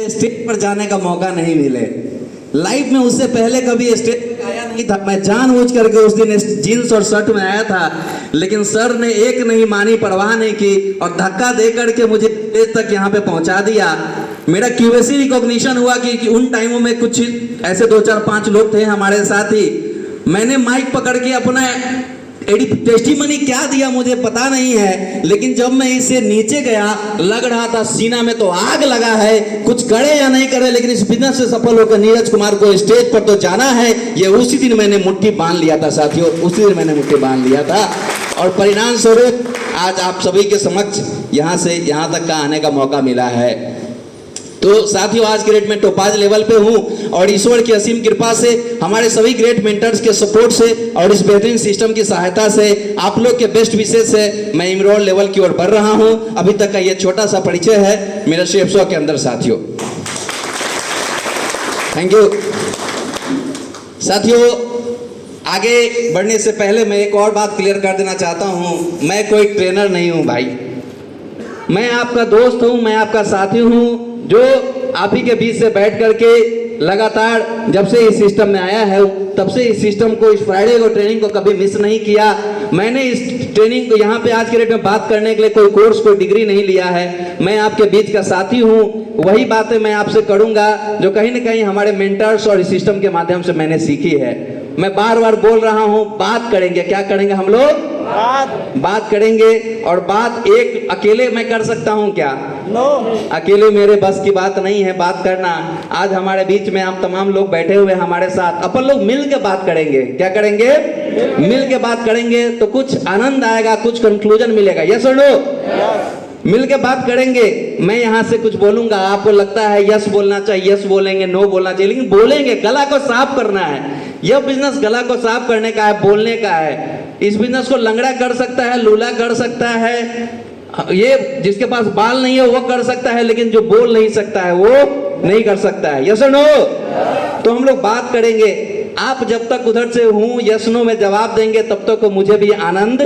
Stage पर जाने का मौका नहीं मिले। लाइफ में उससे पहले कभी स्टेज पर आया नहीं था। मैं जानबूझ करके उस दिन जीन्स और शर्ट में आया था, लेकिन सर ने एक नहीं मानी, परवाह नहीं की और धक्का दे करके मुझे स्टेज तक यहाँ पे पहुँचा दिया। मेरा क्यूएसी रिकॉग्निशन हुआ कि उन टाइमों में कुछ ऐसे 2 4 5 लोग थे हमारे साथ ही। मैंने माइक पकड़ के अपना टेस्टिमनी क्या दिया मुझे पता नहीं है, लेकिन जब मैं इससे नीचे गया लग रहा था सीना में तो आग लगा है। कुछ करे या नहीं करे, लेकिन इस बिजनेस से सफल होकर नीरज कुमार को स्टेज पर तो जाना है। ये उसी दिन मैंने मुट्ठी बांध लिया था साथियों, उसी दिन मैंने मुट्ठी बांध लिया था और परिणाम स्वरूप आज आप सभी के समक्ष यहाँ से यहाँ तक का आने का मौका मिला है। तो साथियों, आज ग्रेट में टोपाज लेवल पे हूँ और ईश्वर की असीम कृपा से, हमारे सभी ग्रेट मेंटर्स के सपोर्ट से और इस बेहतरीन सिस्टम की सहायता से, आप लोग के बेस्ट विशेष से मैं इमरोल लेवल की ओर बढ़ रहा हूँ। अभी तक का ये छोटा सा परिचय है मेरा शेफ शो के अंदर साथियों। थैंक यू साथियों। आगे बढ़ने से पहले मैं एक और बात क्लियर कर देना चाहता हूँ, मैं कोई ट्रेनर नहीं हूँ भाई। मैं आपका दोस्त हूँ, मैं आपका साथी हूँ, जो आप ही के बीच से बैठ करके लगातार जब से इस सिस्टम में आया है तब से इस सिस्टम को, इस फ्राइडे को, ट्रेनिंग को कभी मिस नहीं किया। मैंने इस ट्रेनिंग को यहाँ पे आज के डेट में बात करने के लिए कोई कोर्स, कोई डिग्री नहीं लिया है। मैं आपके बीच का साथी हूँ। वही बातें मैं आपसे करूँगा जो कहीं ना कहीं हमारे मेंटर्स और इस सिस्टम के माध्यम से मैंने सीखी है। मैं बार बार बोल रहा हूँ, बात करेंगे। क्या करेंगे हम लोग? बात करेंगे। और बात एक अकेले मैं कर सकता हूँ क्या? नो। अकेले मेरे बस की बात नहीं है बात करना। आज हमारे बीच में आप तमाम लोग बैठे हुए हमारे साथ, अपन लोग मिल के बात करेंगे। क्या करेंगे? मिल के बात करेंगे तो कुछ आनंद आएगा, कुछ कंक्लूजन मिलेगा। यस और नो? मिल के बात करेंगे। मैं यहाँ से कुछ बोलूंगा, आपको लगता है यस बोलना चाहिए, यस बोलेंगे, नो बोलना चाहिए, लेकिन बोलेंगे। गला को साफ करना है। यह बिजनेस गला को साफ करने का है, बोलने का है। इस बिजनेस को लंगड़ा कर सकता है, लूला कर सकता है, ये जिसके पास बाल नहीं है वो कर सकता है, लेकिन जो बोल नहीं सकता है वो नहीं कर सकता है। यस और नो? तो हम लोग बात करेंगे। आप जब तक उधर से हूँ यस नो में जवाब देंगे तब तक मुझे भी आनंद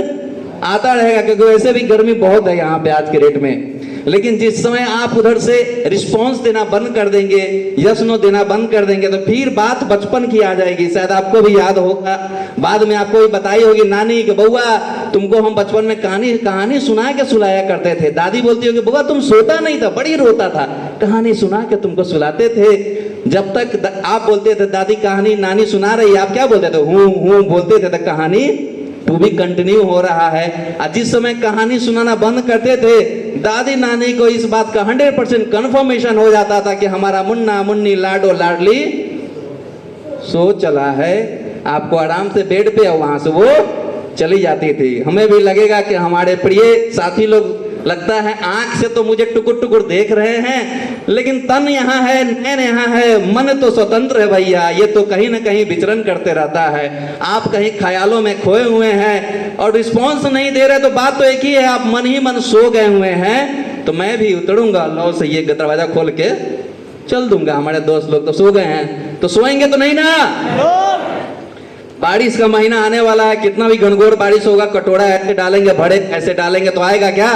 आता रहेगा, क्योंकि वैसे भी गर्मी बहुत है यहाँ पे आज के डेट में। लेकिन जिस समय आप उधर से रिस्पांस देना बंद कर देंगे, यस नो देना बंद कर देंगे, तो फिर बात बचपन की आ जाएगी। शायद आपको भी याद होगा, बाद में आपको भी बताई होगी नानी कि बउआ तुमको हम बचपन में कहानी सुना के सुलाया करते थे। दादी बोलती होगी बउआ तुम सोता नहीं था, बड़ी रोता था, कहानी सुना के तुमको सुलाते थे। जब तक आप बोलते थे दादी कहानी नानी सुना रही है, आप क्या बोलते थे? हूँ बोलते थे, तो कहानी तो भी कंटिन्यू हो रहा है। जिस समय कहानी सुनाना बंद करते थे, दादी नानी को इस बात का 100% कंफर्मेशन हो जाता था कि हमारा मुन्ना मुन्नी लाडो लाडली सो चला है। आपको आराम से बेड पे और वहां से वो चली जाती थी। हमें भी लगेगा कि हमारे प्रिय साथी लोग, लगता है आंख से तो मुझे टुकुर टुकुर देख रहे हैं, लेकिन तन यहाँ है, नैन यहाँ है, मन तो स्वतंत्र है भैया। ये तो कहीं ना कहीं विचरण करते रहता है। आप कहीं ख्यालों में खोए हुए हैं और रिस्पॉन्स नहीं दे रहे, तो बात तो एक ही है, आप मन ही मन सो गए हुए हैं। तो मैं भी उतरूंगा लौ से ये दरवाजा खोल के चल दूंगा। हमारे दोस्त लोग तो सो गए हैं, तो सोएंगे तो नहीं ना? बारिश का महीना आने वाला है, कितना भी घनघोर बारिश होगा, कटोरा ऐसे डालेंगे, भड़े ऐसे डालेंगे तो आएगा क्या?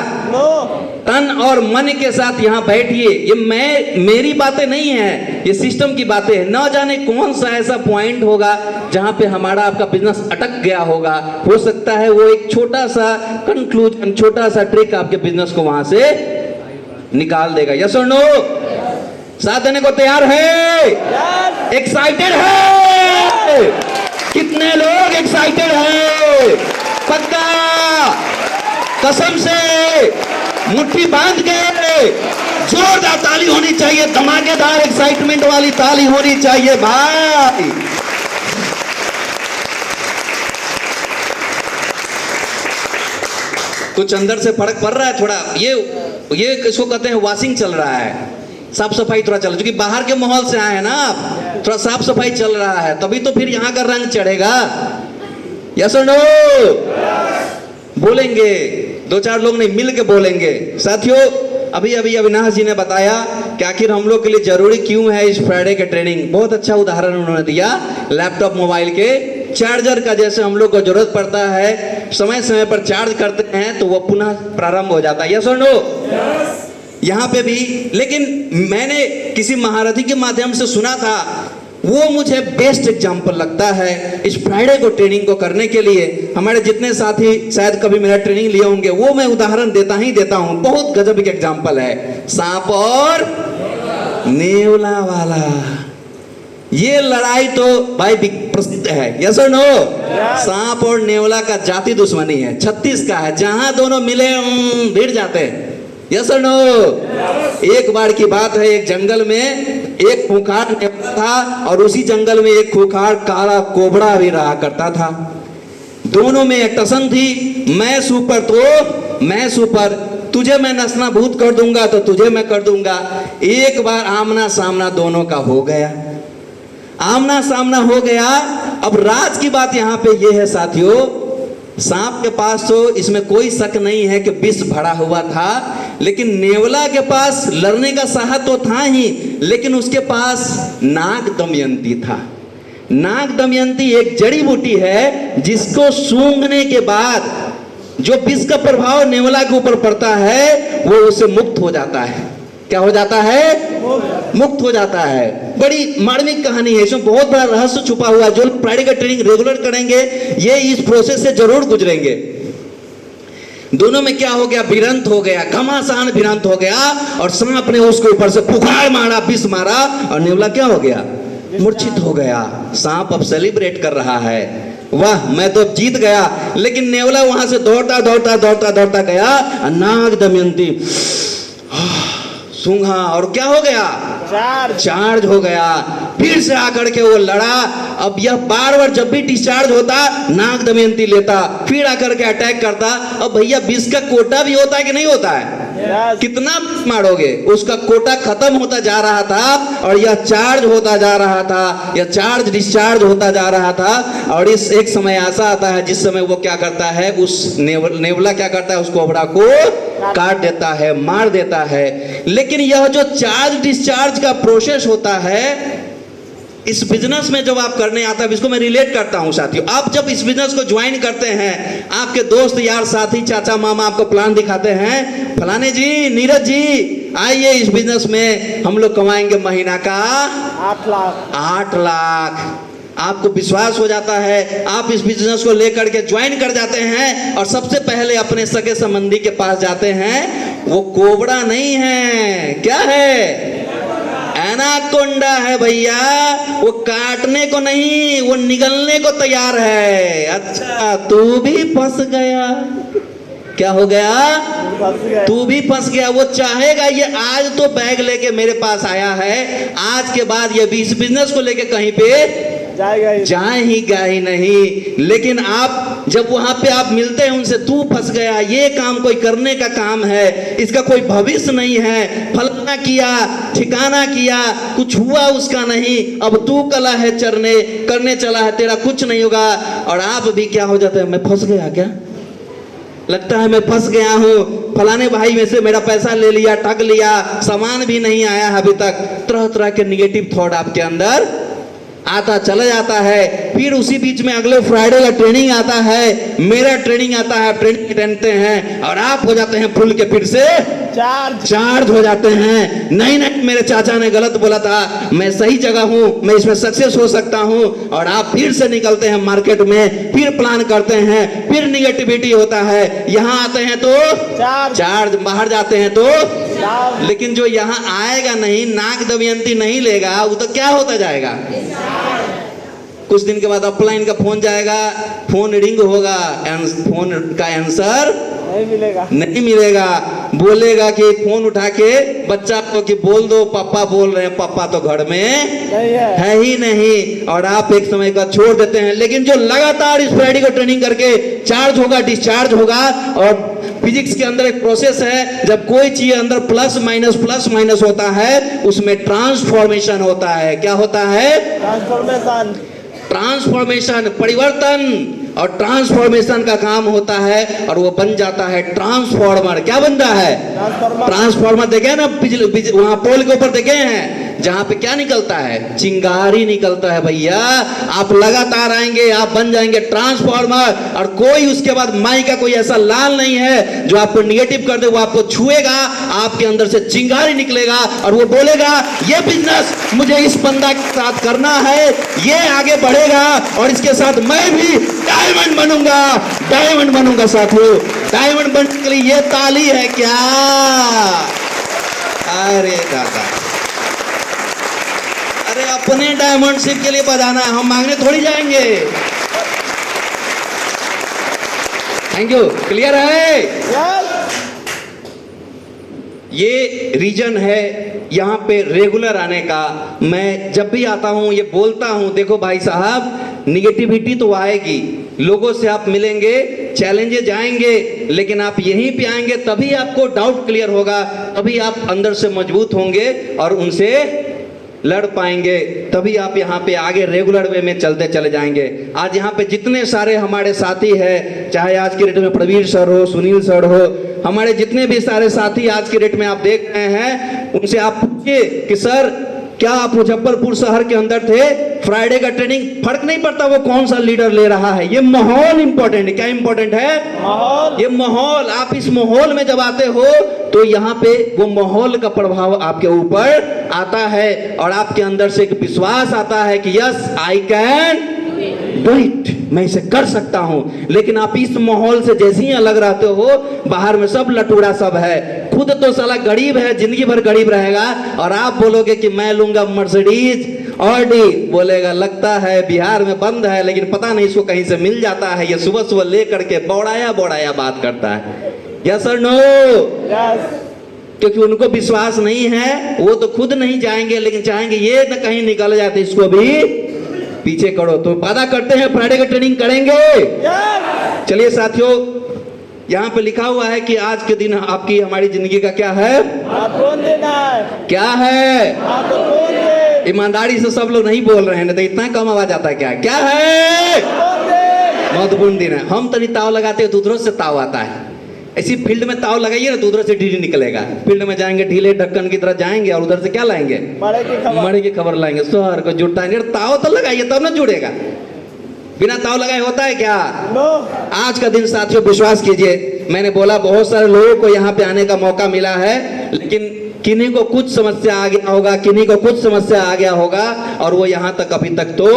तन और मन के साथ यहाँ बैठिए। ये मेरी बातें नहीं है, ये सिस्टम की बातें हैं। न जाने कौन सा ऐसा पॉइंट होगा जहां पे हमारा आपका बिजनेस अटक गया होगा। हो सकता है वो एक छोटा सा कंक्लूजन, छोटा सा ट्रिक आपके बिजनेस को वहां से निकाल देगा। यस और नो? साथ देने को तैयार है? एक्साइटेड है? कितने लोग एक्साइटेड हैं? पक्का? कसम से? मुट्ठी बांध के? जोरदार ताली होनी चाहिए, धमाकेदार एक्साइटमेंट वाली ताली होनी चाहिए भाई। कुछ अंदर से फर्क पड़ रहा है थोड़ा। ये किसको कहते हैं? वॉशिंग चल रहा है, साफ सफाई थोड़ा चल रहा है, क्योंकि बाहर के माहौल से आए हैं ना आप, थोड़ा साफ सफाई चल रहा है, तभी तो फिर यहाँ का रंग चढ़ेगा। यस और नो? बोलेंगे, 2 4 लोग नहीं, मिल के बोलेंगे। साथियों, अभी अविनाश जी ने बताया कि आखिर हम लोग के लिए जरूरी क्यों है इस फ्राइडे के ट्रेनिंग। बहुत अच्छा उदाहरण उन्होंने दिया, लैपटॉप मोबाइल के चार्जर का। जैसे हम लोग को जरूरत पड़ता है, समय समय पर चार्ज करते हैं तो वो पुनः प्रारंभ हो जाता है। यस और नो? यहाँ पे भी। लेकिन मैंने किसी महारथी के माध्यम से सुना था, वो मुझे बेस्ट एग्जाम्पल लगता है इस फ्राइडे को ट्रेनिंग को करने के लिए। हमारे जितने साथी शायद कभी मेरा ट्रेनिंग लिए होंगे, वो मैं उदाहरण देता हूँ। बहुत गजब का एग्जाम्पल है, सांप और नेवला वाला। ये लड़ाई तो भाई प्रसिद्ध है, यस और नो? सांप और नेवला का जाति दुश्मनी है, 36 का है। जहां दोनों मिले भिड़ जाते हैं, यस और नो? एक बार की बात है, एक जंगल में एक खूंखार नेवला था और उसी जंगल में एक खूंखार काला कोबरा भी रहा करता था। दोनों में एक टसन थी, मैं सुपर तो मैं सुपर, तुझे मैं नस्नाभूत कर दूंगा तो तुझे मैं कर दूंगा। एक बार आमना सामना दोनों का हो गया, आमना सामना हो गया। अब राज की बात यहाँ पे ये है साथियों, सांप के पास तो इसमें कोई शक नहीं है कि विष भरा हुआ था, लेकिन नेवला के पास लड़ने का साहस तो था ही, लेकिन उसके पास नाग दमयंती था। नाग दमयंती एक जड़ी बूटी है जिसको सूंघने के बाद जो विष का प्रभाव नेवला के ऊपर पड़ता है वो उससे मुक्त हो जाता है। क्या हो जाता है? मुक्त हो जाता है। बड़ी मार्मिक कहानी है, इसमें बहुत बड़ा रहस्य छुपा हुआ है। जो फ्राइडे का ट्रेनिंग रेगुलर करेंगे ये इस प्रोसेस से जरूर गुजरेंगे। दोनों में क्या हो गया? भिड़ंत हो गया, घमासान भिड़ंत हो गया और सांप ने उसके ऊपर से फुकार मारा, विष मारा और नेवला क्या हो गया? मूर्छित हो गया। सांप अब सेलिब्रेट कर रहा है, वाह मैं तो जीत गया। लेकिन नेवला वहां से दौड़ता गया, नाग दमयंती सूंघा और क्या हो गया? चार्ज हो गया। फिर से आकर के वो लड़ा। अब यह बार बार जब भी डिस्चार्ज होता नाग दमयंती लेता, फिर आकर के अटैक करता। अब भैया विष का कोटा भी होता है कि नहीं होता है? कितना मारोगे? उसका कोटा खत्म होता जा रहा था और यह चार्ज होता जा रहा था, यह चार्ज डिस्चार्ज होता जा रहा था। और इस एक समय ऐसा आता है जिस समय वो क्या करता है, उस नेवला क्या करता है, उस कोबरा को काट देता है, मार देता है। लेकिन यह जो चार्ज डिस्चार्ज का प्रोसेस होता है इस बिजनेस में जब आप करने आता है, इसको मैं रिलेट करता हूं साथियों। आप जब इस बिजनेस को ज्वाइन करते हैं, आपके दोस्त यार साथी चाचा मामा आपको प्लान दिखाते हैं, फलाने जी नीरज जी आइए इस बिजनेस में हम लोग कमाएंगे महीना का 8 लाख। आपको विश्वास हो जाता है, आप इस बिजनेस को लेकर के ज्वाइन कर जाते हैं और सबसे पहले अपने सगे संबंधी के पास जाते हैं। वो कोबरा नहीं है, क्या है? एनाकोंडा है भैया। वो काटने को नहीं, वो निगलने को तैयार है। अच्छा तू भी फंस गया। क्या हो गया? तू भी फंस गया। वो चाहेगा ये आज तो बैग लेके मेरे पास आया है, आज के बाद ये इस बिजनेस को लेके कहीं पे जाएगा ही नहीं। लेकिन आप जब वहां पे आप मिलते हैं उनसे, तू फंस गया, ये काम कोई करने का काम है, इसका कोई भविष्य नहीं है, फलाना किया ठिकाना किया कुछ हुआ उसका नहीं, अब तू कला है चरने करने चला है, तेरा कुछ नहीं होगा। और आप भी क्या हो जाते हैं, मैं फंस गया, क्या लगता है मैं फंस गया हूँ, फलाने भाई में से मेरा पैसा ले लिया, ठग लिया, सामान भी नहीं आया अभी तक। तरह तरह के निगेटिव थॉट आपके अंदर आता चला जाता है। फिर उसी बीच में अगले फ्राइडे का ट्रेनिंग आता है, मेरा ट्रेनिंग आता है, ट्रेनिंग रहते हैं और आप हो जाते हैं फुल के फिर से चार्ज हो जाते हैं। नहीं मेरे चाचा ने गलत बोला था, मैं सही जगह हूं, मैं इसमें सक्सेस हो सकता हूं। और आप फिर से निकलते हैं मार्केट में, फिर प्लान करते हैं, फिर निगेटिविटी होता है। यहां आते हैं तो चार्ज, बाहर जाते हैं तो। लेकिन जो यहां आएगा नहीं, नाग दमयंती नहीं लेगा, वो तो क्या होता जाएगा? कुछ दिन के बाद अपलाइन का फोन जाएगा, फोन रिंग होगा, फोन का आंसर नहीं मिलेगा। बोलेगा कि फोन उठा के बच्चा को कि बोल दो पापा बोल रहे हैं, पापा तो घर में है ही नहीं। और आप एक समय का छोड़ देते हैं। लेकिन जो लगातार इस फ्राइडे को ट्रेनिंग करके चार्ज होगा, डिस्चार्ज होगा। और फिजिक्स के अंदर एक प्रोसेस है, जब कोई चीज अंदर प्लस माइनस होता है, उसमें ट्रांसफॉर्मेशन होता है। क्या होता है? ट्रांसफॉर्मेशन, परिवर्तन। और ट्रांसफॉर्मेशन का काम होता है और वो बन जाता है ट्रांसफॉर्मर। क्या बनता है? ट्रांसफॉर्मर। देखे ना वहां पोल के ऊपर देखे हैं, जहां पे क्या निकलता है, चिंगारी निकलता है भैया। आप लगातार आएंगे, आप बन जाएंगे ट्रांसफॉर्मर, और कोई उसके बाद माई का कोई ऐसा लाल नहीं है जो आपको निगेटिव कर दे। वो आपको छुएगा, आपके अंदर से चिंगारी निकलेगा और वो बोलेगा ये बिजनेस मुझे इस बंदा के साथ करना है, ये आगे बढ़ेगा और इसके साथ मैं भी डायमंड बनूंगा, डायमंड बनूंगा। साथियों, डायमंड बनने के लिए ये ताली है क्या? अरे दादा, अरे अपने डायमंडशिप के लिए बजाना है, हम मांगने थोड़ी जाएंगे। थैंक यू, क्लियर है? ये रीजन है यहाँ पे रेगुलर आने का। मैं जब भी आता हूँ ये बोलता हूँ, देखो भाई साहब, निगेटिविटी तो आएगी, लोगों से आप मिलेंगे, चैलेंजेस आएंगे, लेकिन आप यहीं पे आएंगे तभी आपको डाउट क्लियर होगा, तभी आप अंदर से मजबूत होंगे और उनसे लड़ पाएंगे, तभी आप यहाँ पे आगे रेगुलर वे में चलते चले जाएंगे। आज यहाँ पे जितने सारे हमारे साथी हैं, चाहे आज की डेट में प्रवीर सर हो, सुनील सर हो, हमारे जितने भी सारे साथी आज की डेट में आप देख रहे हैं, उनसे आप पूछिए कि सर क्या आप मुजफ्फरपुर शहर के अंदर थे, फ्राइडे का ट्रेनिंग, फर्क नहीं पड़ता वो कौन सा लीडर ले रहा है, ये माहौल इंपॉर्टेंट है। क्या इंपॉर्टेंट है? माहौल। ये माहौल, आप इस माहौल में जब आते हो तो यहाँ पे वो माहौल का प्रभाव आपके ऊपर आता है और आपके अंदर से एक विश्वास आता है कि yes I can do it, मैं इसे कर सकता हूं। लेकिन आप इस माहौल से जैसे ही अलग रहते हो, बाहर में सब लटूड़ा सब है, खुद तो साला गरीब है, जिंदगी भर गरीब रहेगा, और आप बोलोगे कि मैं लूंगा मर्सिडीज ऑडी, बोलेगा लगता है बिहार में बंद है, लेकिन पता नहीं इसको कहीं से मिल जाता है। ये सुबह सुबह लेकर के बौड़ाया बौड़ाया बात करता है। यस और नो? क्योंकि उनको विश्वास नहीं है, वो तो खुद नहीं जाएंगे, लेकिन चाहेंगे ये न कहीं निकल जाते, इसको भी पीछे करो। तो वादा करते हैं फ्राइडे का ट्रेनिंग करेंगे। चलिए साथियों, यहाँ पे लिखा हुआ है कि आज के दिन आपकी हमारी जिंदगी का क्या है? क्या है? ईमानदारी से सब लोग नहीं बोल रहे हैं, नहीं तो इतना कम आवाज आता है। क्या है? महत्वपूर्ण दिन है। हम तनी ताव लगाते हैं तो उधरों से ताव आता है। ऐसी फील्ड में ताव लगाइए ना तो उधर से ढीली निकलेगा। फील्ड में जाएंगे ढीले ढक्कन की तरह जाएंगे और उधर से क्या लाएंगे? मरे की खबर लाएंगे। शहर को जुड़ता है, ताव तो लगाइए तब ना जुड़ेगा। बिना ताव लगाए होता है क्या? आज का दिन साथियों विश्वास कीजिए, मैंने बोला बहुत सारे लोगों को यहाँ पे आने का मौका मिला है, लेकिन किन्हीं को कुछ समस्या आ गया होगा, किन्हीं को कुछ समस्या आ गया होगा और वो यहाँ तक अभी तक तो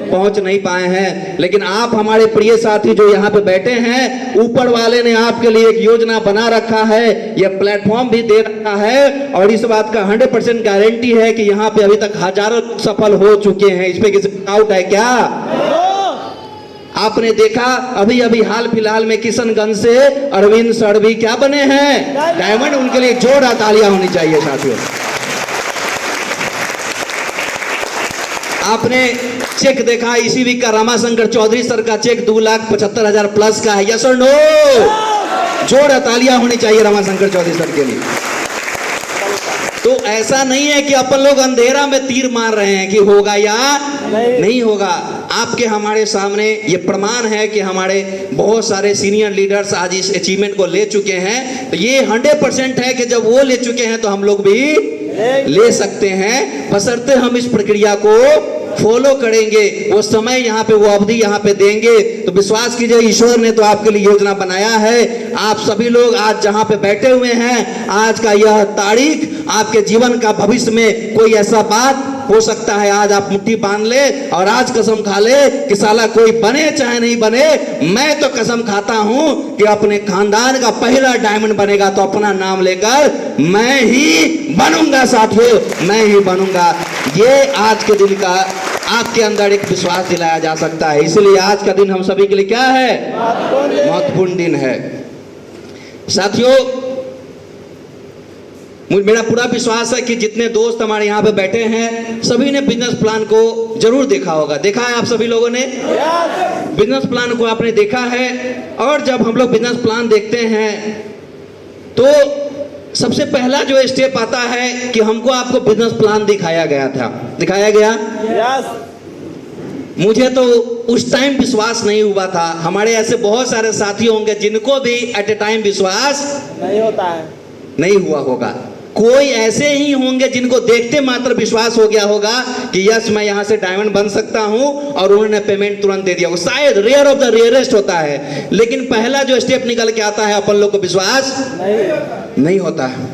पहुंच नहीं पाए हैं। लेकिन आप हमारे प्रिय साथी जो यहाँ पे बैठे हैं, ऊपर वाले ने आपके लिए एक योजना बना रखा है, यह प्लेटफॉर्म भी दे रखा है और इस बात का 100% गारंटी है कि यहाँ पे अभी तक हजारों सफल हो चुके हैं। इस पे किसी डाउट है क्या? आपने देखा अभी अभी हाल फिलहाल में किशनगंज से अरविंद सर भी क्या बने हैं? डायमंड। उनके लिए जोरदार तालियां होनी चाहिए साथियों। आपने चेक देखा इसी वीक का, रामाशंकर चौधरी सर का चेक 2,75,000 प्लस का है। यस और नो? जोरदार तालियां होनी चाहिए रामाशंकर चौधरी सर के लिए। तो ऐसा नहीं है कि अपन लोग अंधेरा में तीर मार रहे हैं कि होगा या नहीं होगा। आपके हमारे सामने ये प्रमाण है कि हमारे बहुत सारे सीनियर लीडर्स आज इस अचीवमेंट को ले चुके हैं। तो ये 100% है कि जब वो ले चुके हैं तो हम लोग भी ले सकते हैं, बशर्ते हम इस प्रक्रिया को फॉलो करेंगे, वो समय यहाँ पे, वो अवधि यहाँ पे देंगे। तो विश्वास कीजिए ईश्वर ने तो आपके लिए योजना बनाया है। आप सभी लोग आज जहाँ पे बैठे हुए हैं, आज का यह तारीख आपके जीवन का भविष्य में कोई ऐसा बात हो सकता है, आज आप मुट्ठी बांध ले और आज कसम खा ले कि साला कोई बने चाहे नहीं बने, मैं तो कसम खाता हूं कि अपने खानदान का पहला डायमंड बनेगा तो अपना नाम लेकर मैं ही बनूंगा साथियों, मैं ही बनूंगा। ये आज के दिन का आपके अंदर एक विश्वास दिलाया जा सकता है। इसलिए आज का दिन हम सभी के लिए क्या है? महत्वपूर्ण दिन है साथियों। मेरा पूरा विश्वास है कि जितने दोस्त हमारे यहाँ पे बैठे हैं सभी ने बिजनेस प्लान को जरूर देखा होगा। देखा है आप सभी लोगों ने? बिजनेस प्लान को आपने देखा है। और जब हम लोग बिजनेस प्लान देखते हैं तो सबसे पहला जो स्टेप आता है कि हमको आपको बिजनेस प्लान दिखाया गया था। दिखाया गया? मुझे तो उस टाइम विश्वास नहीं हुआ था। हमारे ऐसे बहुत सारे साथी होंगे जिनको भी एट ए टाइम विश्वास नहीं होता है, नहीं हुआ होगा। कोई ऐसे ही होंगे जिनको देखते मात्र विश्वास हो गया होगा कि यस मैं यहां से डायमंड बन सकता हूं, और उन्होंने पेमेंट तुरंत दे दिया होगा। शायद रेयर ऑफ द रेयरेस्ट होता है, लेकिन पहला जो स्टेप निकल के आता है अपन लोग को विश्वास नहीं होता है।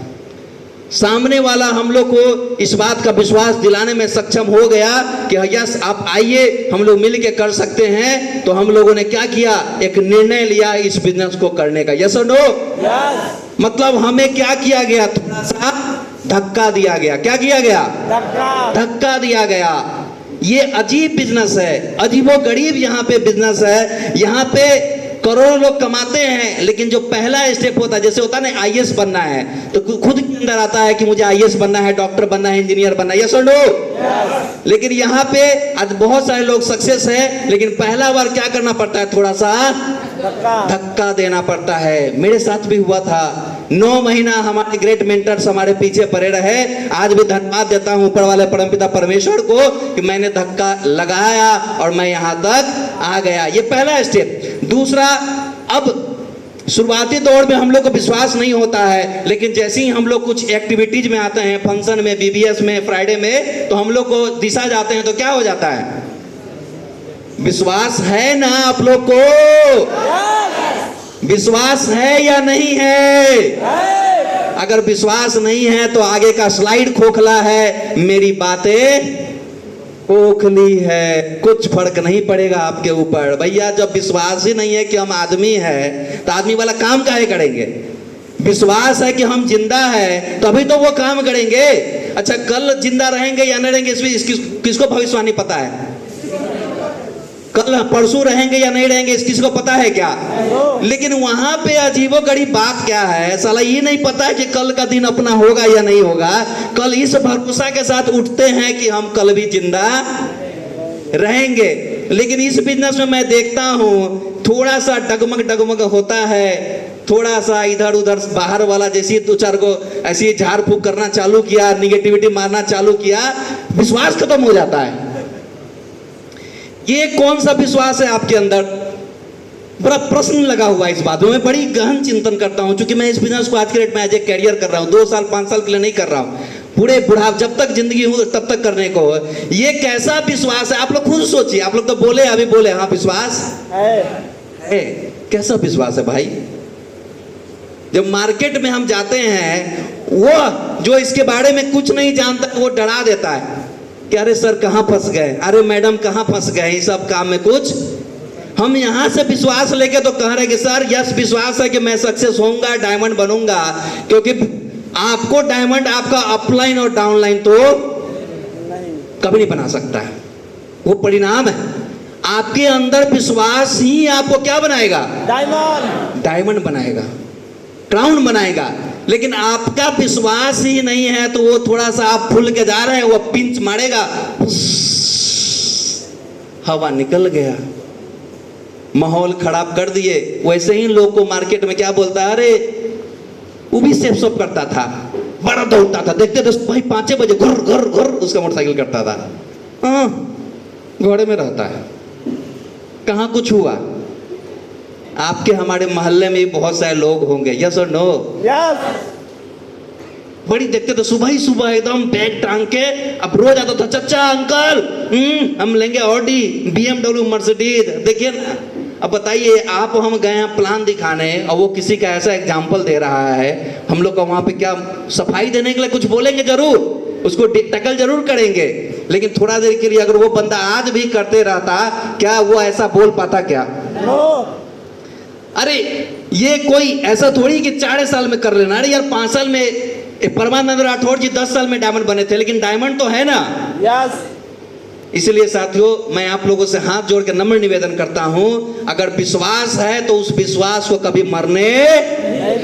सामने वाला हम लोग को इस बात का विश्वास दिलाने में सक्षम हो गया कि यस आप आइए, हम लोग मिल के कर सकते हैं, तो हम लोगों ने क्या किया, एक निर्णय लिया इस बिजनेस को करने का। यस और नो? मतलब हमें क्या किया गया, थोड़ा सा धक्का दिया गया। क्या किया गया? धक्का दिया गया। ये अजीब बिजनेस है, अजीबो गरीब यहाँ पे बिजनेस है। यहाँ पे करोड़ों लोग कमाते हैं, लेकिन जो पहला स्टेप होता है, जैसे होता है ना आईएएस बनना है, तो खुद के अंदर आता है कि मुझे आईएएस बनना है, डॉक्टर बनना है, इंजीनियर बनना है। यस और नो? लेकिन यहाँ पे आज बहुत सारे लोग सक्सेस है, लेकिन पहला बार क्या करना पड़ता है, थोड़ा सा धक्का देना पड़ता है। मेरे साथ भी हुआ था। 9 महीना हमारे ग्रेट मेंटर्स हमारे पीछे पड़े रहे। आज भी धन्यवाद देता हूं ऊपर वाले परमपिता परमेश्वर को कि मैंने धक्का लगाया और मैं यहां तक आ गया। ये पहला स्टेप। दूसरा, अब शुरुआती दौर में हम लोग को विश्वास नहीं होता है, लेकिन जैसे ही हम लोग कुछ एक्टिविटीज में आते हैं, फंक्शन में, बीबीएस में, फ्राइडे में, तो हम लोग को दिशा जाते हैं, तो क्या हो जाता है, विश्वास है ना आप लोग को? विश्वास है या नहीं है? अगर विश्वास नहीं है तो आगे का स्लाइड खोखला है, मेरी बातें खोखली है, कुछ फर्क नहीं पड़ेगा आपके ऊपर। भैया जब विश्वास ही नहीं है कि हम आदमी है, तो आदमी वाला काम काहे करेंगे? विश्वास है कि हम जिंदा है, तभी तो वो काम करेंगे। अच्छा, कल जिंदा रहेंगे या नहीं रहेंगे इसमें किसको भविष्यवाणी पता है? कल परसों रहेंगे या नहीं रहेंगे इस किसी को पता है क्या? लेकिन वहां पे अजीबो गरीब बात क्या है, साला ये नहीं पता है कि कल का दिन अपना होगा या नहीं होगा। कल इस भरोसा के साथ उठते हैं कि हम कल भी जिंदा रहेंगे। लेकिन इस बिजनेस में मैं देखता हूं थोड़ा सा डगमग होता है, थोड़ा सा इधर उधर बाहर वाला जैसे 2-4 को ऐसी झाड़ फूक करना चालू किया, निगेटिविटी मारना चालू किया, विश्वास खत्म हो जाता है। ये कौन सा विश्वास है आपके अंदर? बड़ा प्रश्न लगा हुआ है इस बात में। मैं बड़ी गहन चिंतन करता हूं, क्योंकि मैं इस बिजनेस को आज के डेट में एज ए कैरियर कर रहा हूं। 2 साल 5 साल के लिए नहीं कर रहा हूं, पूरे बुढ़ाप जब तक जिंदगी हो तब तक करने को। ये कैसा विश्वास है? आप लोग खुद सोचिए। आप लोग तो बोले, अभी बोले हाँ विश्वास है। कैसा विश्वास है भाई? जब मार्केट में हम जाते हैं, वो जो इसके बारे में कुछ नहीं जानता वो डरा देता है कि अरे सर कहाँ फंस गए, अरे मैडम कहाँ फंस गए, इस सब काम में कुछ। हम यहाँ से विश्वास लेके तो कह रहे कि सर यस विश्वास है कि मैं सक्सेस होऊंगा, डायमंड बनूंगा। क्योंकि आपको डायमंड आपका अपलाइन और डाउनलाइन तो कभी नहीं बना सकता है, वो परिणाम है। आपके अंदर विश्वास ही आपको क्या बनाएगा? डायमंड बनाएगा, क्राउन बनाएगा। लेकिन आपका विश्वास ही नहीं है तो वो थोड़ा सा आप फूल के जा रहे हैं, वो पिंच मारेगा, हवा निकल गया, माहौल खराब कर दिए। वैसे ही लोग को मार्केट में क्या बोलता है, अरे वो भी सेफ सब करता था, बड़ा दौड़ता था, देखते थे भाई 5 बजे घुर घुर घुर उसका मोटरसाइकिल करता था। हाँ, घोड़े में रहता है, कहाँ कुछ हुआ? आपके हमारे मोहल्ले में भी बहुत सारे लोग होंगे, यस और नो? यस। बड़ी देखते तो सुबह ही सुबह एकदम बैग टांग के, अब रोज आता था, चचा अंकल हम लेंगे ऑडी, BMW, मर्सिडीज। देखिए ना, अब बताइए आप हम गए हैं प्लान दिखाने और वो किसी का ऐसा एग्जाम्पल दे रहा है, हम लोग का वहां पे क्या सफाई देने के लिए कुछ बोलेंगे जरूर, उसको टैकल जरूर करेंगे। लेकिन थोड़ा देर के लिए अगर वो बंदा आज भी करते रहता, क्या वो ऐसा बोल पाता क्या? अरे ये कोई ऐसा थोड़ी कि 4 साल में कर लेना। अरे यार 5 साल में परमानंद राठौड़ जी 10 साल में डायमंड बने थे, लेकिन डायमंड तो है ना। यस। इसलिए साथियों मैं आप लोगों से हाथ जोड़ के नम्र निवेदन करता हूं, अगर विश्वास है तो उस विश्वास को कभी मरने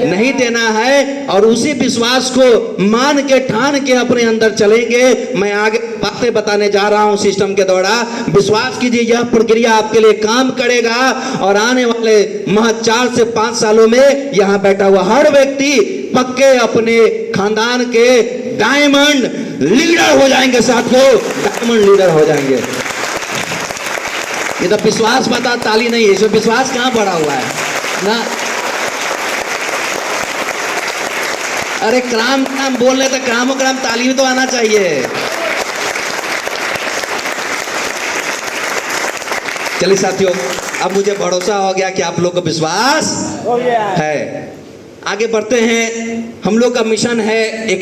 नहीं देना है, और उसी विश्वास को मान के ठान के अपने अंदर चलेंगे। मैं आगे बातें बताने जा रहा हूं सिस्टम के द्वारा। विश्वास कीजिए यह प्रक्रिया आपके लिए काम करेगा, और आने वाले महज 4 से 5 सालों में यहां बैठा हुआ हर व्यक्ति पक्के अपने खानदान के डायमंड लीडर हो जाएंगे। साथियों डायमंड लीडर हो जाएंगे। ये तो विश्वास बता ताली नहीं है, इसमें विश्वास कहां पड़ा हुआ है ना। अरे क्राम क्राम बोल रहे थे, क्रामो क्राम ताली भी तो आना चाहिए। चलिए साथियों, अब मुझे भरोसा हो गया कि आप लोग को विश्वास हो गया है। आगे बढ़ते हैं। हम लोग का मिशन है एक